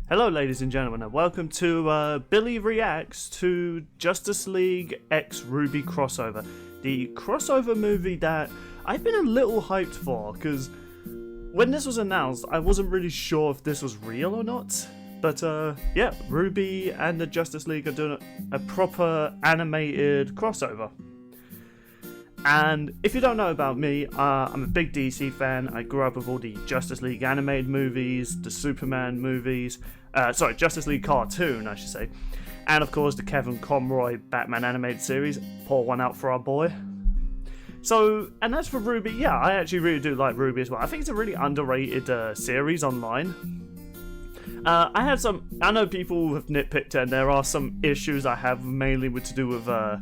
Hello ladies and gentlemen and welcome to Billy Reacts to Justice League X RWBY crossover. The crossover movie that I've been a little hyped for, because when this was announced I wasn't really sure if this was real or not. But yeah, RWBY and the Justice League are doing a proper animated crossover. And if you don't know about me, I'm a big DC fan. I grew up with all the Justice League animated movies, the Superman movies, Justice League cartoon, I should say. And of course, the Kevin Conroy Batman animated series. Pour one out for our boy. So, and as for RWBY, yeah, I actually really do like RWBY as well. I think it's a really underrated series online. I know people have nitpicked and there are some issues I have mainly to do with a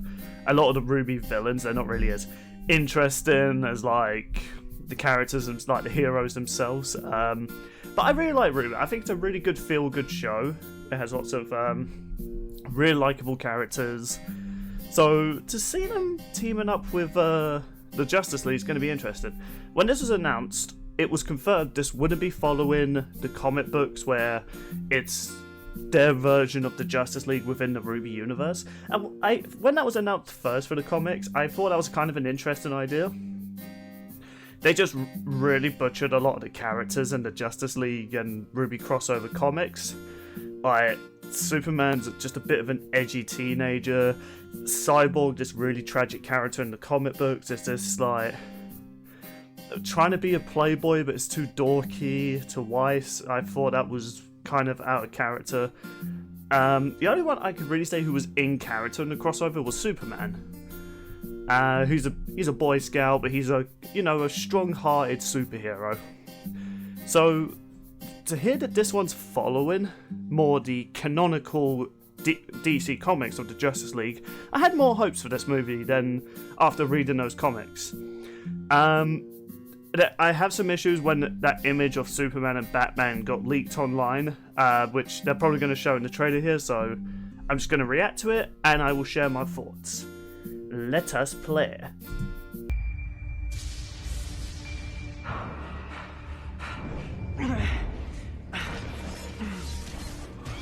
lot of the RWBY villains. They're not really as interesting as like the characters and like the heroes themselves. But I really like RWBY. I think it's a really good feel-good show. It has lots of really likable characters. So to see them teaming up with the Justice League is going to be interesting. When this was announced, it was confirmed this wouldn't be following the comic books where it's their version of the Justice League within the RWBY universe. And when that was announced first for the comics, I thought that was kind of an interesting idea. They just really butchered a lot of the characters in the Justice League and RWBY crossover comics. Like, Superman's just a bit of an edgy teenager. Cyborg, this really tragic character in the comic books, is just like trying to be a playboy, but it's too dorky to wise. I thought that was kind of out of character. The only one I could really say who was in character in the crossover was Superman. He's a Boy Scout, but he's a strong-hearted superhero. So to hear that this one's following more the canonical DC comics of the Justice League, I had more hopes for this movie than after reading those comics. I have some issues when that image of Superman and Batman got leaked online, which they're probably going to show in the trailer here, so I'm just going to react to it, and I will share my thoughts. Let us play.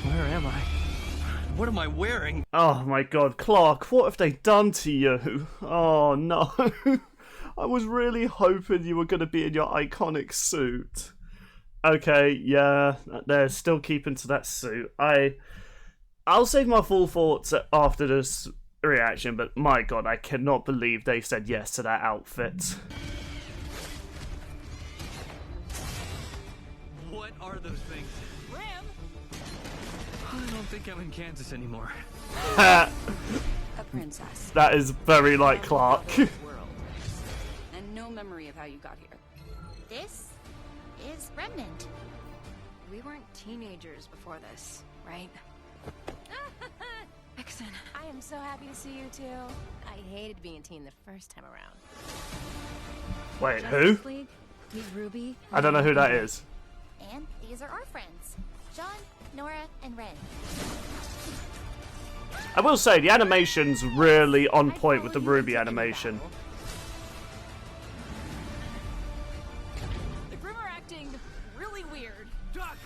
Where am I? What am I wearing? Oh my god, Clark, what have they done to you? Oh no. I was really hoping you were going to be in your iconic suit. Okay, yeah, they're still keeping to that suit. I'll save my full thoughts after this reaction, but my god, I cannot believe they said yes to that outfit. What are those things? Ram? I don't think I'm in Kansas anymore. A princess. That is very like Clark. And no memory of how you got here. This is Remnant. We weren't teenagers before this, right? Vixen. I am so happy to see you too. I hated being a teen the first time around. Wait, who? Justice League, meet RWBY. I don't know who that is. And these are our friends. John, Nora, and Ren. I will say, the animation's really on point with the RWBY animation. The Grim are acting really weird. Duck!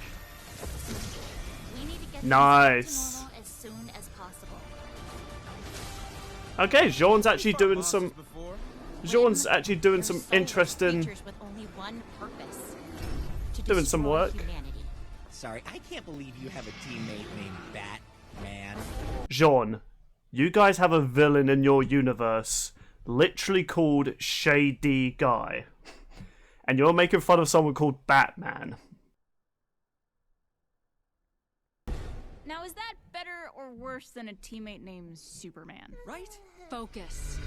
We need to get Nice. to normal as soon as possible. Okay, Jean's actually doing some... Before? Jean's actually doing They're some soulless interesting... creatures with only one purpose. To Doing some destroy work. humanity. Sorry, I can't believe you have a teammate named Batman. Jean, you guys have a villain in your universe literally called Shady Guy. And you're making fun of someone called Batman. Now, is that better or worse than a teammate named Superman? Right? Focus.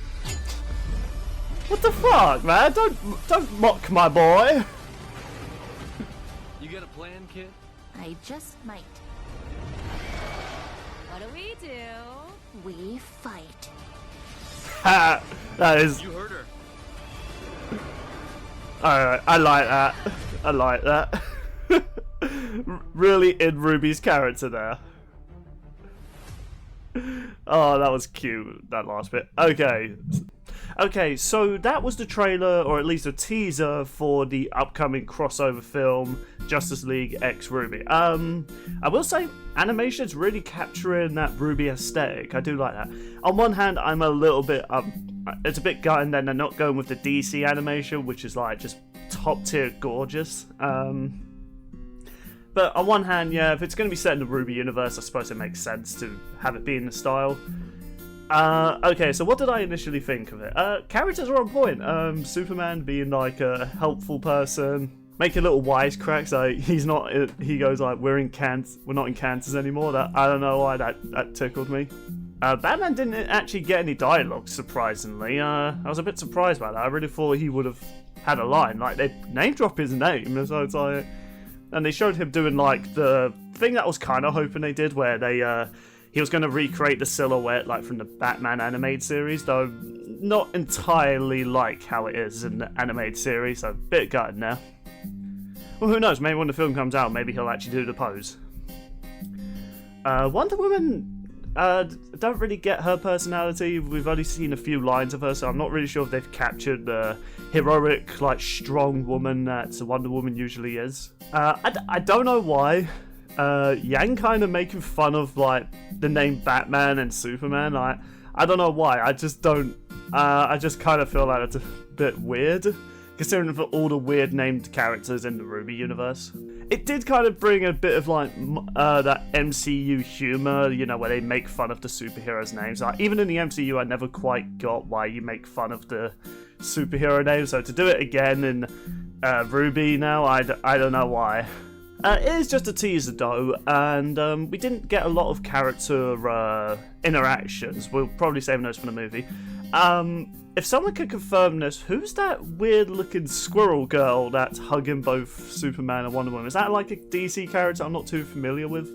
What the fuck, man? Don't mock my boy. You got a plan, kid? I just might. What do? We fight. Ha! That is... You heard her. Alright, I like that. I like that. Really in RWBY's character there. Oh, that was cute, that last bit. Okay. Okay, so that was the trailer, or at least a teaser, for the upcoming crossover film, Justice League X RWBY. I will say, animation's really capturing that RWBY aesthetic. I do like that. On one hand, I'm a little bit, it's a bit gutting that they're not going with the DC animation, which is like just top tier gorgeous. But on one hand, yeah, if it's going to be set in the RWBY universe, I suppose it makes sense to have it be in the style. Okay, so what did I initially think of it? Characters are on point. Superman being like a helpful person, making little wisecracks. Like he goes like, we're not in Kansas anymore. That I don't know why that tickled me. Batman didn't actually get any dialogue, surprisingly. I was a bit surprised by that. I really thought he would have had a line. Like, they name drop his name, so it's like, and they showed him doing like the thing that I was kind of hoping they did, where he was going to recreate the silhouette like from the Batman animated series, though not entirely like how it is in the animated series, so a bit gutted now. Well, who knows, maybe when the film comes out, maybe he'll actually do the pose. Wonder Woman, don't really get her personality. We've only seen a few lines of her, so I'm not really sure if they've captured the heroic, like, strong woman that Wonder Woman usually is. I don't know why. Yang kind of making fun of like the name Batman and Superman. I don't know why. I just don't. I just kind of feel like it's a bit weird, considering for all the weird named characters in the RWBY universe. It did kind of bring a bit of like that MCU humor, you know, where they make fun of the superheroes' names. Like, even in the MCU, I never quite got why you make fun of the superhero names. So to do it again in RWBY now, I don't know why. It is just a teaser though, and we didn't get a lot of character interactions. We'll probably save those for the movie. If someone could confirm this, who's that weird looking squirrel girl that's hugging both Superman and Wonder Woman? Is that like a DC character I'm not too familiar with?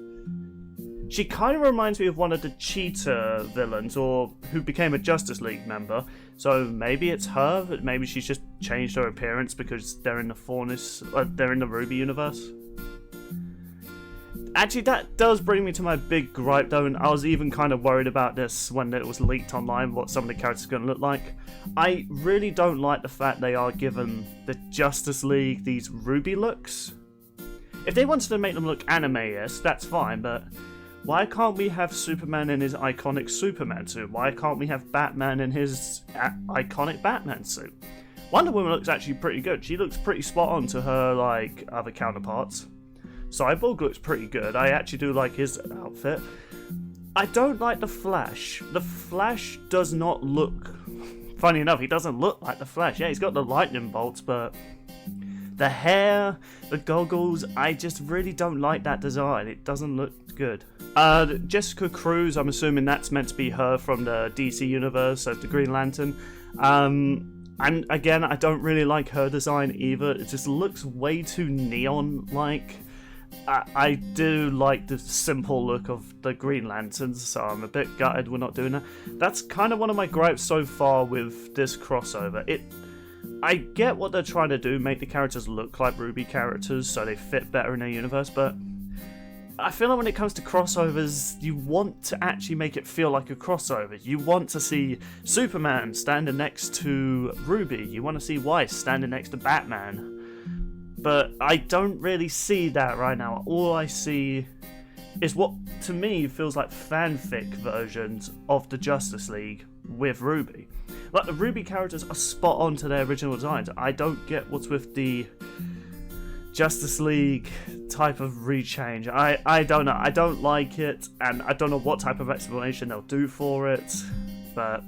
She kind of reminds me of one of the Cheetah villains, or who became a Justice League member. So maybe it's her, but maybe she's just changed her appearance because they're in the they're in the RWBY universe. Actually, that does bring me to my big gripe though, and I was even kind of worried about this when it was leaked online, what some of the characters are going to look like. I really don't like the fact they are giving the Justice League these RWBY looks. If they wanted to make them look anime-esque, that's fine, but why can't we have Superman in his iconic Superman suit? Why can't we have Batman in his iconic Batman suit? Wonder Woman looks actually pretty good. She looks pretty spot on to her like other counterparts. Cyborg looks pretty good. I actually do like his outfit. I don't like the Flash. The Flash does not look... Funny enough, he doesn't look like the Flash. Yeah, he's got the lightning bolts, but the hair, the goggles, I just really don't like that design. It doesn't look good. Jessica Cruz, I'm assuming that's meant to be her from the DC universe as the Green Lantern. And again, I don't really like her design either. It just looks way too neon-like. I do like the simple look of the Green Lanterns, so I'm a bit gutted we're not doing that. That's kind of one of my gripes so far with this crossover. I get what they're trying to do, make the characters look like RWBY characters so they fit better in their universe, but I feel like when it comes to crossovers, you want to actually make it feel like a crossover. You want to see Superman standing next to RWBY. You want to see Weiss standing next to Batman. But I don't really see that right now. All I see is what, to me, feels like fanfic versions of the Justice League with RWBY. Like, the RWBY characters are spot on to their original designs. I don't get what's with the Justice League type of rechange. I don't know. I don't like it, and I don't know what type of explanation they'll do for it. But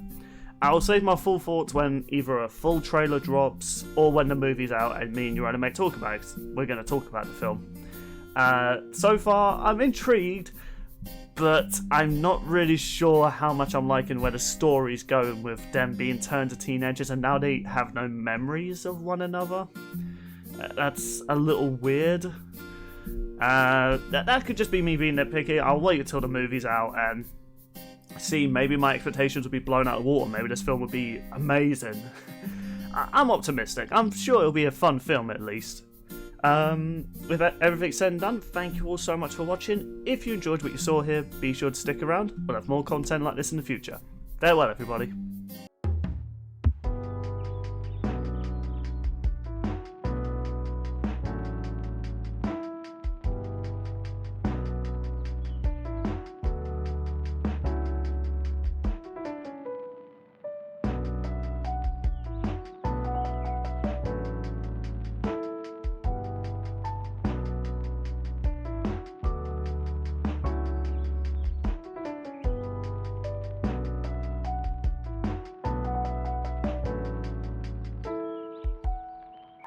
I'll save my full thoughts when either a full trailer drops or when the movie's out and me and your anime talk about it. We're going to talk about the film. So far, I'm intrigued, but I'm not really sure how much I'm liking where the story's going with them being turned to teenagers and now they have no memories of one another. That's a little weird. That could just be me being nitpicky. I'll wait until the movie's out and see, maybe my expectations will be blown out of water. Maybe this film will be amazing. I'm optimistic. I'm sure it'll be a fun film at least. With everything said and done, thank you all so much for watching. If you enjoyed what you saw here, be sure to stick around. We'll have more content like this in the future. Farewell, everybody.